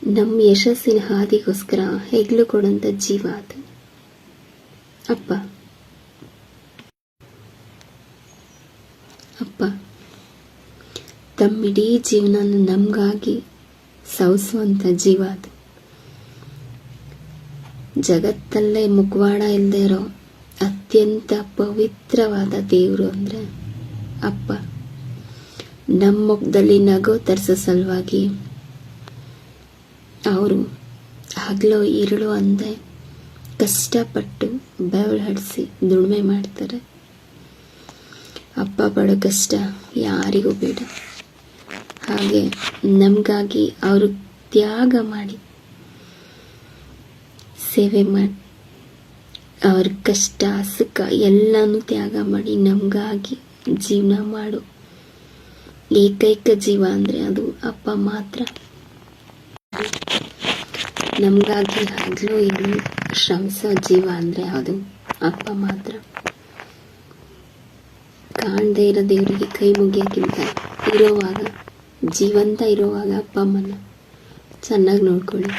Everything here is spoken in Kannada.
ನಮ್ಮ ಯಶಸ್ಸಿನ ಹಾದಿಗೋಸ್ಕರ ಹೆಗ್ಲು ಕೊಡೋಂಥ ಜೀವ ಅದು ಅಪ್ಪ. ಅಪ್ಪ ತಮ್ಮಿಡೀ ಜೀವನನ ನಮಗಾಗಿ ಸವಿಸುವಂಥ ಜೀವ ಅದು. ಜಗತ್ತಲ್ಲೇ ಮುಖವಾಡ ಇಲ್ಲದೆ ಇರೋ ಅತ್ಯಂತ ಪವಿತ್ರವಾದ ದೇವರು ಅಂದರೆ ಅಪ್ಪ. ನಮ್ಮ ಮುಖದಲ್ಲಿ ನಗು ತರಿಸೋ ಸಲುವಾಗಿ ಅವರು ಹಗಲು ഇരുಳು ಅಂದೆ ಕಷ್ಟಪಟ್ಟು ಬೆವರು ಹಡಿಸಿ ದುಡಿಮೆ ಮಾಡ್ತಾರೆ. ಅಪ್ಪ ಪಡೋ ಕಷ್ಟ ಯಾರಿಗೂ ಬೇಡ. ಹಾಗೆ ನಮಗಾಗಿ ಅವರು ತ್ಯಾಗ ಮಾಡಿ ಸೇವೆ ಮಾಡಿ ಅವ್ರ ಕಷ್ಟ ಸುಖ ಎಲ್ಲನೂ ತ್ಯಾಗ ಮಾಡಿ ನಮಗಾಗಿ ಜೀವನ ಮಾಡು ಏಕೈಕ ಜೀವ ಅಂದರೆ ಅದು ಅಪ್ಪ ಮಾತ್ರ. ನಮಗಾಗಿ ಹಗಲು ಇರಲು ಶ್ರಮಿಸೋ ಜೀವ ಅಂದರೆ ಅದು ಅಪ್ಪ ಮಾತ್ರ. ಕಾಣದೇ ಇರೋ ದೇವರಿಗೆ ಕೈ ಮುಗಿಯೋಕ್ಕಿಂತ ಇರೋವಾಗ ಜೀವಂತ ಇರೋವಾಗ ಅಪ್ಪ ಅಮ್ಮನ ಚೆನ್ನಾಗಿ ನೋಡ್ಕೊಳ್ಳಿ.